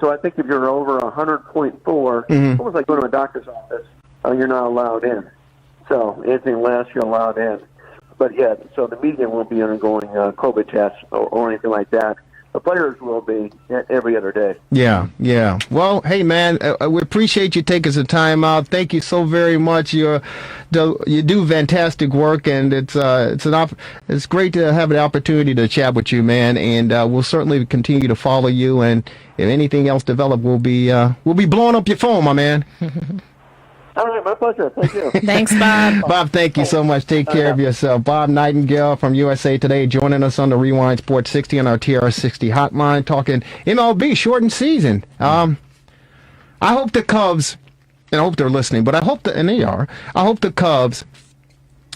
So I think if you're over 100.4, almost like going to a doctor's office, you're not allowed in. So anything less, you're allowed in. But yeah, so the media won't be undergoing COVID tests or anything like that. The players will be every other day. Yeah. Well, hey, man, we appreciate you taking some time out. Thank you so very much. You do fantastic work, and it's great to have an opportunity to chat with you, man. And we'll certainly continue to follow you. And if anything else develops, we'll be blowing up your phone, my man. All right, my pleasure. Thank you. Thanks, Bob. Bob, thank you so much. Take care of yourself. Bob Nightingale from USA Today joining us on the Rewind Sports 60 on our TR60 hotline, talking MLB shortened season. I hope the Cubs, and I hope they're listening, but and they are, I hope the Cubs,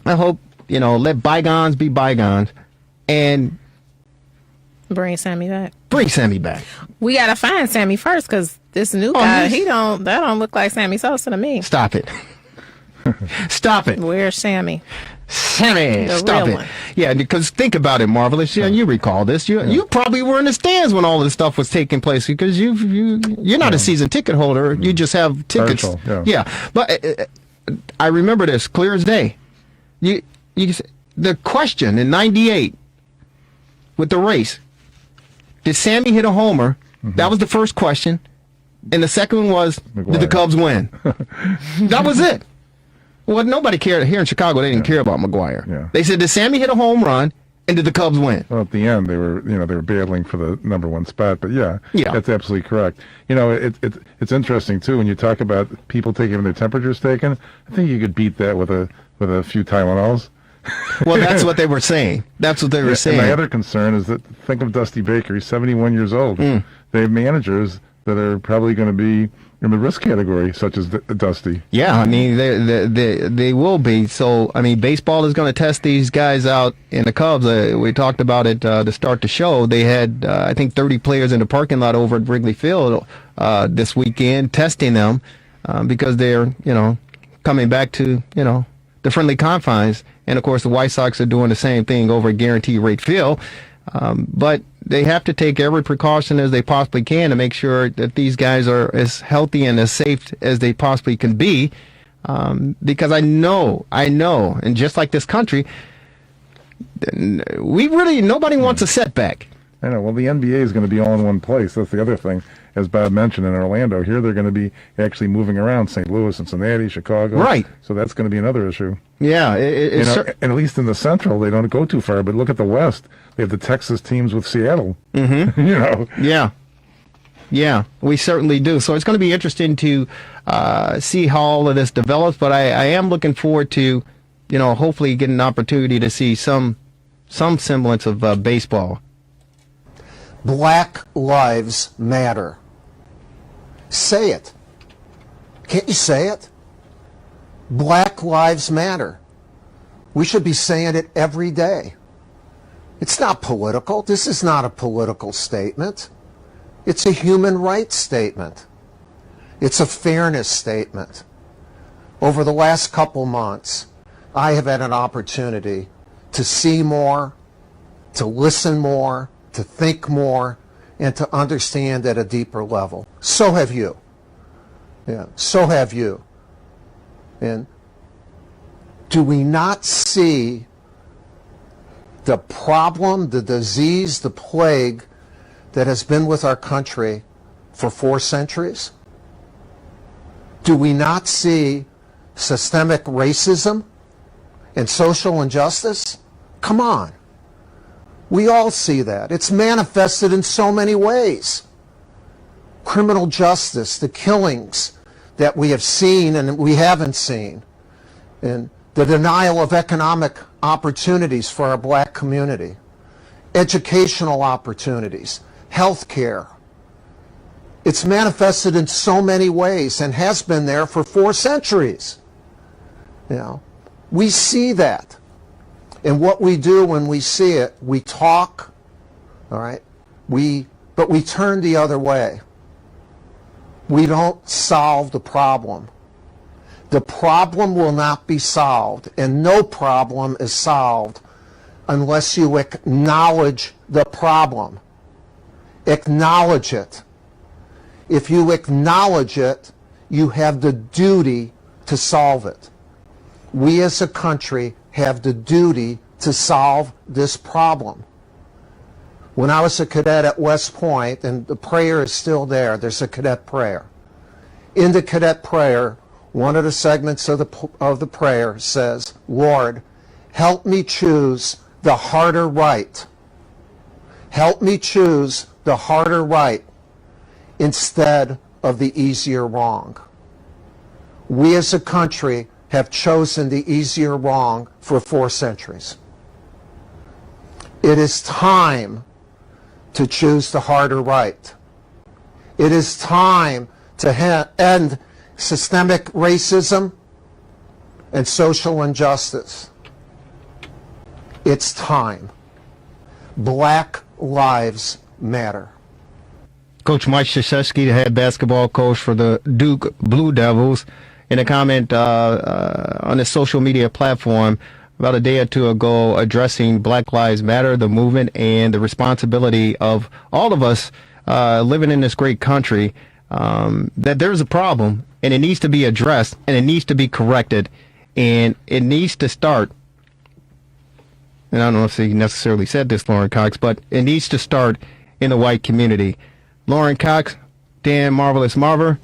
let bygones be bygones and Bring Sammy back. We got to find Sammy first, because this new guy, that don't look like Sammy Sosa to me. Stop it. Stop it. Where's Sammy? Sammy, the stop real it. one. Yeah, because think about it, Marvelous. Yeah, you recall this. You probably were in the stands when all this stuff was taking place, because you're not a season ticket holder. You just have tickets. Virtual, yeah. But I remember this clear as day. The question in '98 with the race: did Sammy hit a homer That was the first question. And the second one was, did the Cubs win? That was it. Well, nobody cared. Here in Chicago, they didn't care about McGwire. Yeah. They said, did Sammy hit a home run? And did the Cubs win? Well, at the end, they were battling for the number one spot. But yeah, that's absolutely correct. It's interesting too when you talk about people taking their temperatures taken. I think you could beat that with a few Tylenols. Well, that's what they were saying. That's what they were saying. And my other concern is that think of Dusty Baker. He's 71 years old. They have managers that are probably going to be in the risk category, such as Dusty. Yeah, I mean, they will be. So, I mean, baseball is going to test these guys out. In the Cubs, we talked about it to start the show. They had, I think, 30 players in the parking lot over at Wrigley Field this weekend testing them because they're, coming back to, the friendly confines. And, of course, the White Sox are doing the same thing over at Guaranteed Rate Field. But they have to take every precaution as they possibly can to make sure that these guys are as healthy and as safe as they possibly can be. Because I know, and just like this country, nobody wants a setback. I know. Well, the NBA is going to be all in one place. That's the other thing. As Bob mentioned, in Orlando, here they're going to be actually moving around St. Louis, Cincinnati, Chicago. Right. So that's going to be another issue. Yeah. And at least in the Central, they don't go too far. But look at the West. They have the Texas teams with Seattle. Mm-hmm. Yeah. Yeah, we certainly do. So it's going to be interesting to see how all of this develops. But I am looking forward to, hopefully getting an opportunity to see some semblance of baseball. Black Lives Matter. Say it. Can't you say it? Black Lives Matter. We should be saying it every day. It's not political. This is not a political statement. It's a human rights statement. It's a fairness statement. Over the last couple months, I have had an opportunity to see more, to listen more, to think more, and to understand at a deeper level. So have you. Yeah, so have you. And do we not see the problem, the disease, the plague that has been with our country for 4 centuries? Do we not see systemic racism and social injustice? Come on. We all see that. It's manifested in so many ways. Criminal justice, the killings that we have seen and we haven't seen, and the denial of economic opportunities for our black community, educational opportunities, health care. It's manifested in so many ways and has been there for 4 centuries. We see that. And what we do when we see it, we talk, all right? But we turn the other way. We don't solve the problem. The problem will not be solved, and no problem is solved unless you acknowledge the problem. Acknowledge it. If you acknowledge it, you have the duty to solve it. We as a country have the duty to solve this problem. When I was a cadet at West Point, and the prayer is still there, there's a cadet prayer. In the cadet prayer, one of the segments of the prayer says, Lord, help me choose the harder right. Help me choose the harder right instead of the easier wrong. We as a country have chosen the easier wrong for 4 centuries. It is time to choose the harder right. It is time to end systemic racism and social injustice. It's time. Black Lives Matter. Coach Mike Krzyzewski, the head basketball coach for the Duke Blue Devils, in a comment on his social media platform about a day or two ago addressing Black Lives Matter, the movement, and the responsibility of all of us living in this great country, that there's a problem, and it needs to be addressed, and it needs to be corrected, and it needs to start, and I don't know if he necessarily said this, Lauren Cox, but it needs to start in the white community. Lauren Cox, Dan Marvelous Marver.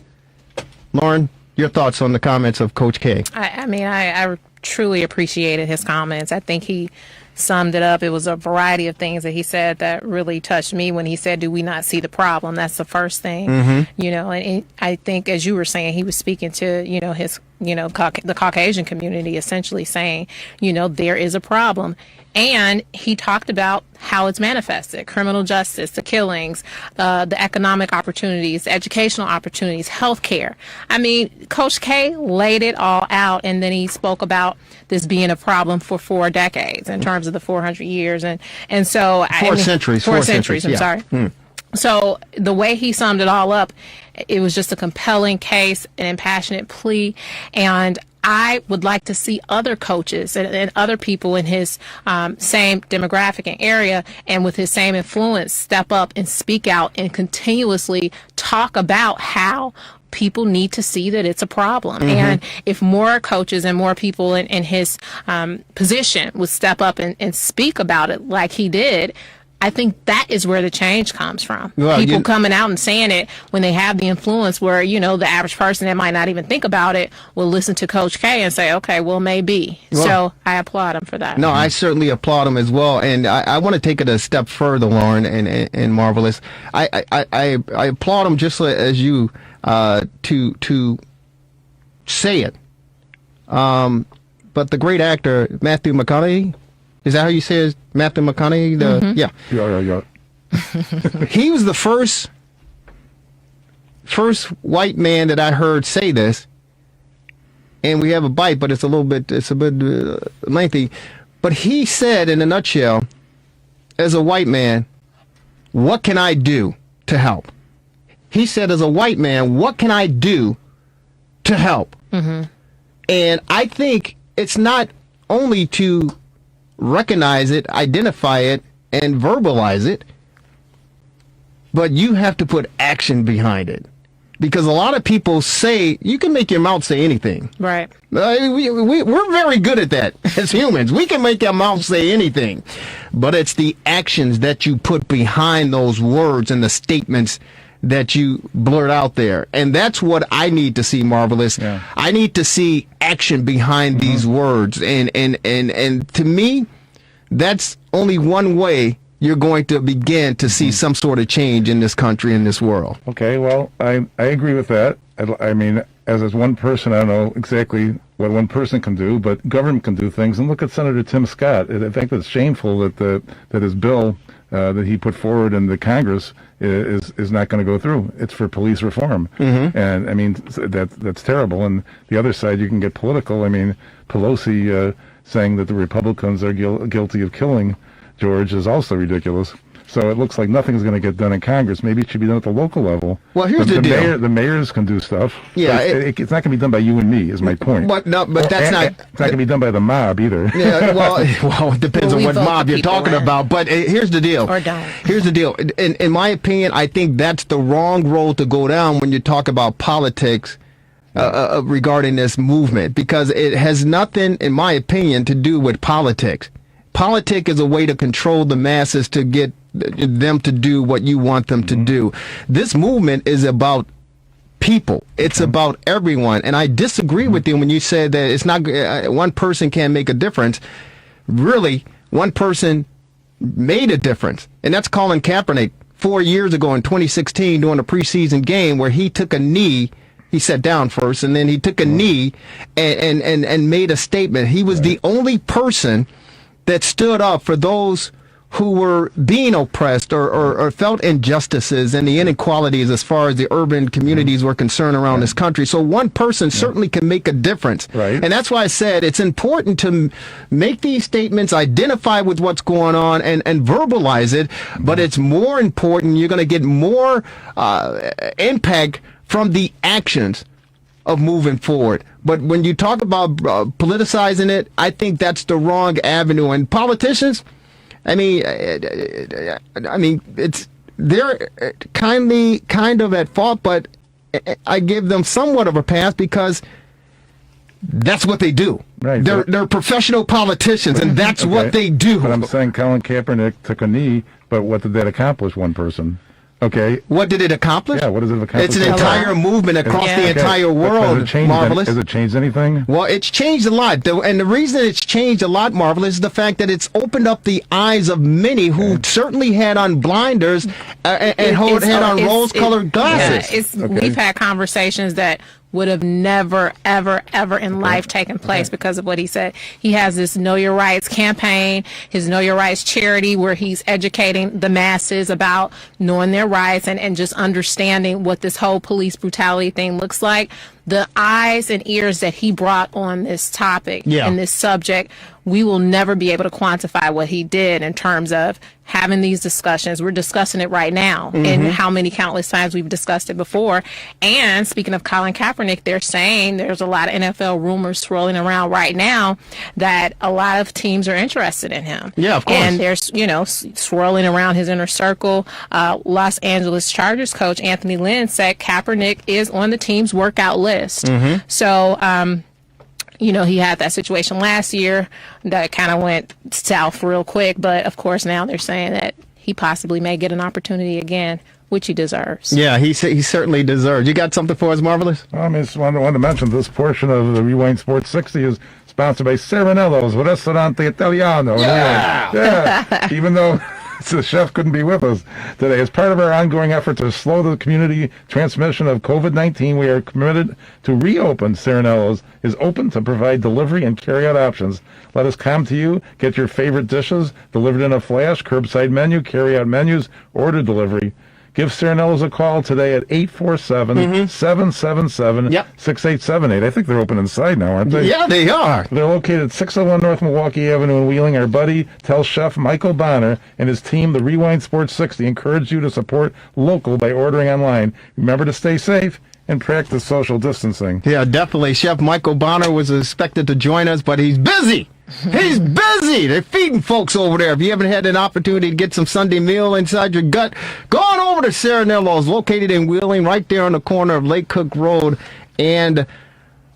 Lauren, your thoughts on the comments of Coach K? I truly appreciated his comments. I think he summed it up. It was a variety of things that he said that really touched me when he said, do we not see the problem? That's the first thing, and I think, as you were saying, he was speaking to, his, the Caucasian community, essentially saying, there is a problem. And he talked about how it's manifested: criminal justice, the killings, the economic opportunities, educational opportunities, healthcare. I mean, Coach K laid it all out, and then he spoke about this being a problem for 4 decades in terms of the 400 years, and so 4 centuries. 4 centuries. I'm sorry. So the way he summed it all up, it was just a compelling case, an impassionate plea, and I would like to see other coaches and other people in his same demographic and area and with his same influence step up and speak out and continuously talk about how people need to see that it's a problem. And if more coaches and more people in his position would step up and speak about it like he did, I think that is where the change comes from. Well, people coming out and saying it when they have the influence where, the average person that might not even think about it will listen to Coach K and say, okay, well, maybe. Well, so I applaud him for that. No, I certainly applaud him as well. And I want to take it a step further, Lauren and Marvelous. I applaud him just as you to say it. But the great actor, Matthew McConaughey, is that how you say it? Matthew McConaughey? Yeah. He was the first white man that I heard say this. And we have a bite, but it's a bit lengthy. But he said, in a nutshell, as a white man, what can I do to help? He said, as a white man, what can I do to help? And I think it's not only to recognize it, identify it, and verbalize it, but you have to put action behind it. Because a lot of people say, you can make your mouth say anything. Right. We're very good at that as humans. We can make our mouth say anything. But it's the actions that you put behind those words and the statements that you blurt out there. And that's what I need to see, Marvelous. Yeah. I need to see action behind these words. And to me, that's only one way you're going to begin to see some sort of change in this country, in this world. Okay, well, I agree with that. I mean, as one person, I don't know exactly what one person can do, but government can do things. And look at Senator Tim Scott. I think it's shameful that his bill that he put forward in the Congress is not going to go through. It's for police reform, and I mean that's terrible. And the other side, you can get political. I mean, Pelosi saying that the Republicans are guilty of killing George is also ridiculous. So it looks like nothing's going to get done in Congress. Maybe it should be done at the local level. Well, here's the deal. The mayors can do stuff. Yeah, it's not going to be done by you and me, is my point. But that's not. It's not going to be done by the mob either. Yeah, well, it depends on what mob you're talking about. But here's the deal. Or don't. Here's the deal. In my opinion, I think that's the wrong road to go down when you talk about politics regarding this movement, because it has nothing, in my opinion, to do with politics. Politics is a way to control the masses to get them to do what you want them to do. This movement is about people. It's about everyone. And I disagree with you when you said that it's not one person can't make a difference. Really, one person made a difference, and that's Colin Kaepernick 4 years ago in 2016 during a preseason game where he took a knee. He sat down first, and then he took a knee and made a statement. He was the only person that stood up for those who were being oppressed or felt injustices and the inequalities as far as the urban communities were concerned around this country. So one person certainly can make a difference. Right. And that's why I said it's important to make these statements, identify with what's going on, and verbalize it. But it's more important, you're going to get more impact from the actions of moving forward. But when you talk about politicizing it, I think that's the wrong avenue. And politicians, I mean, they're kind of at fault, but I give them somewhat of a pass because that's what they do. Right. They're professional politicians, and that's what they do. But I'm saying Colin Kaepernick took a knee, but what did that accomplish? One person. Okay. What did it accomplish? Yeah, what does it accomplish? It's an entire movement across the entire But world. Marvelous. Has it changed anything? Well, it's changed a lot. And the reason it's changed a lot, Marvelous, is the fact that it's opened up the eyes of many who certainly had on blinders and had on rose-colored glasses. We've had conversations that would have never, ever, ever in life taken place because of what he said. He has this Know Your Rights campaign, his Know Your Rights charity, where he's educating the masses about knowing their rights and just understanding what this whole police brutality thing looks like. The eyes and ears that he brought on this topic and this subject, we will never be able to quantify what he did in terms of having these discussions. We're discussing it right now, and how many countless times we've discussed it before. And speaking of Colin Kaepernick, they're saying there's a lot of NFL rumors swirling around right now that a lot of teams are interested in him. Yeah, of course. And there's, swirling around his inner circle. Los Angeles Chargers coach Anthony Lynn said Kaepernick is on the team's workout list. So, he had that situation last year that kind of went south real quick. But, of course, now they're saying that he possibly may get an opportunity again, which he deserves. Yeah, he certainly deserves. You got something for us, Marvelous? I just wanted to mention this portion of the Rewind Sports 60 is sponsored by Serenello's Ristorante Italiano. Yeah. Even though the chef couldn't be with us today. As part of our ongoing effort to slow the community transmission of COVID-19, we are committed to reopen. Serenello's is open to provide delivery and carry-out options. Let us come to you, get your favorite dishes delivered in a flash, curbside menu, carry-out menus, order delivery. Give Serenello's a call today at 847-777-6878. I think they're open inside now, aren't they? Yeah, they are. They're located at 601 North Milwaukee Avenue in Wheeling. Our buddy, tell Chef Michael Bonner and his team, the Rewind Sports 60, encourage you to support local by ordering online. Remember to stay safe and practice social distancing. Yeah, definitely. Chef Michael Bonner was expected to join us, but he's busy. He's busy. They're feeding folks over there. If you haven't had an opportunity to get some Sunday meal inside your gut, go on over to Serenello's, located in Wheeling, right there on the corner of Lake Cook Road and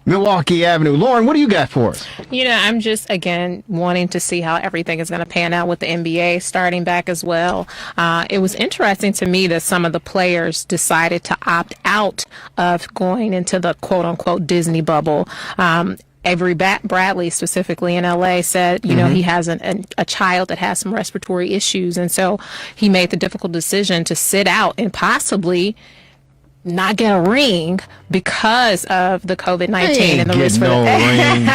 Milwaukee Avenue. Lauren, what do you got for us? I'm just, again, wanting to see how everything is going to pan out with the NBA starting back as well. It was interesting to me that some of the players decided to opt out of going into the quote-unquote Disney bubble. Avery Bradley, specifically in LA, said, he has a child that has some respiratory issues. And so he made the difficult decision to sit out and possibly not get a ring because of the COVID-19 and the risk for ring.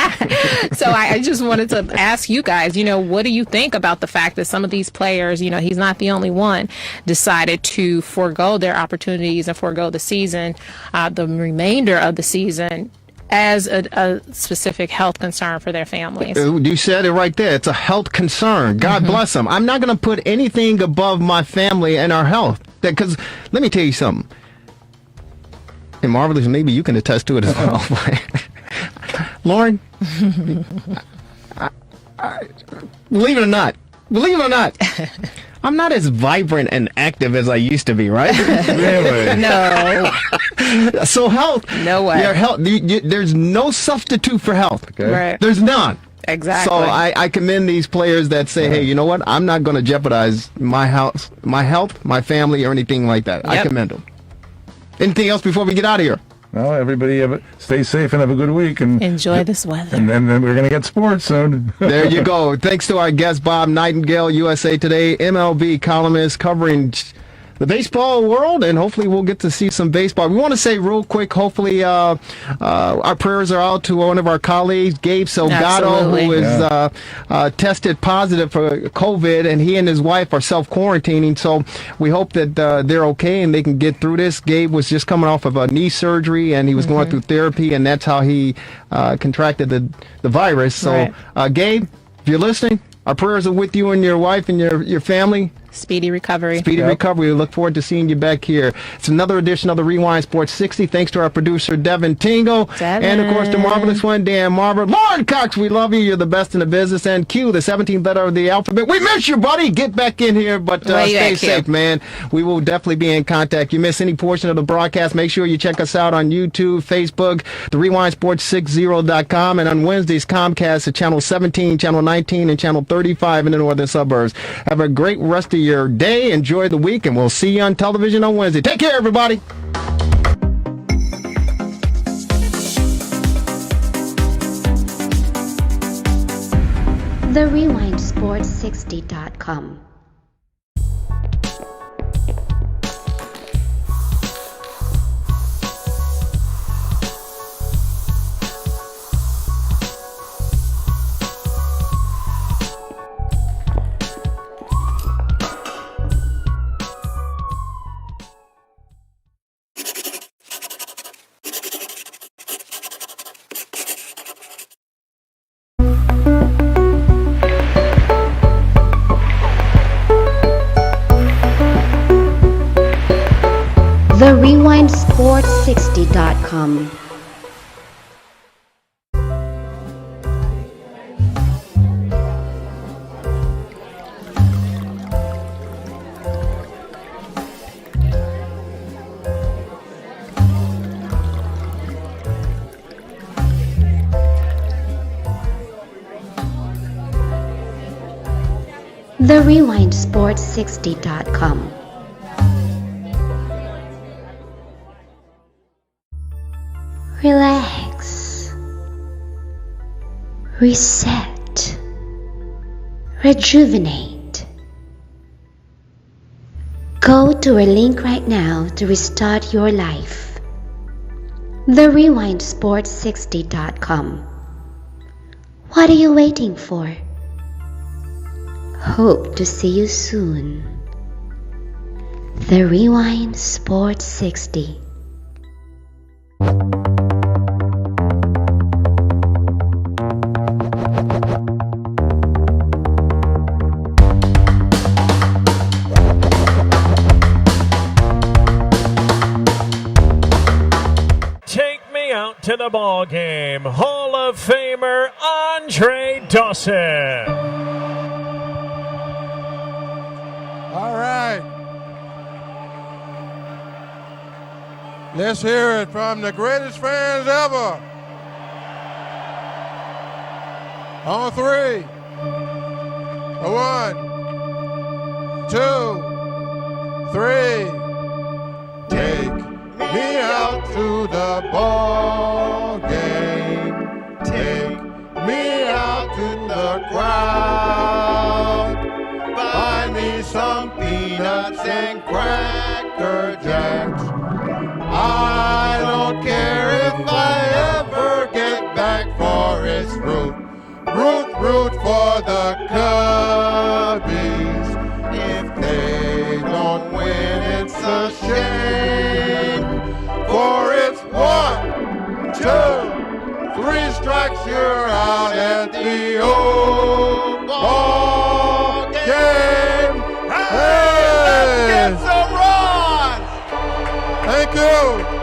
So I just wanted to ask you guys, what do you think about the fact that some of these players, he's not the only one, decided to forego their opportunities and forego the season, the remainder of the season, as a specific health concern for their families. You said it right there. It's a health concern. God bless them. I'm not going to put anything above my family and our health. Because let me tell you something. And Marvelous, maybe you can attest to it as well. Lauren, believe it or not, I'm not as vibrant and active as I used to be, right? Really? No. So health. No way. Your health. There's no substitute for health. Okay. Right. There's none. Exactly. So I commend these players that say, hey, you know what? I'm not going to jeopardize my health, my family, or anything like that. Yep. I commend them. Anything else before we get out of here? Well, everybody stay safe and have a good week. And enjoy this weather. And then we're going to get sports soon. There you go. Thanks to our guest, Bob Nightingale, USA Today, MLB columnist covering the baseball world, and hopefully we'll get to see some baseball. We want to say real quick, hopefully our prayers are out to one of our colleagues, Gabe Salgado, who is tested positive for COVID, and he and his wife are self-quarantining. So we hope that they're okay and they can get through this. Gabe was just coming off of a knee surgery, and he was going through therapy, and that's how he contracted the virus. So, Gabe, if you're listening, our prayers are with you and your wife and your family. Speedy recovery. Speedy recovery. We look forward to seeing you back here. It's another edition of the Rewind Sports 60. Thanks to our producer, Devin Tingle. And, of course, the marvelous one, Dan Marver. Lauren Cox, we love you. You're the best in the business. And Q, the 17th letter of the alphabet. We miss you, buddy. Get back in here, but stay safe, man. We will definitely be in contact. You miss any portion of the broadcast, make sure you check us out on YouTube, Facebook, the RewindSports60.com, and on Wednesdays, Comcast at Channel 17, Channel 19, and Channel 35 in the northern suburbs. Have a great rest of of your day. Enjoy the week, and we'll see you on television on Wednesday. Take care, everybody. The Rewind Sports 60.com. The Rewind Sports 60.com. The Rewind Sports 60.com. Relax, reset, rejuvenate. Go to our link right now to restart your life. The Rewind Sports 60.com. What are you waiting for? Hope to see you soon. The Rewind Sports 60. To the ball game, Hall of Famer Andre Dawson. All right. Let's hear it from the greatest fans ever. On three. 1, 2, 3. Take me out to the ball game. Take me out to the crowd. Buy me some peanuts and Cracker Jacks. I don't care if I ever get back Forest Root. Root for the Cubbies. If they don't win, it's a shame. For it's 1, 2, 3 strikes, you're out at the old ball game. Hey, let's get some runs. Thank you.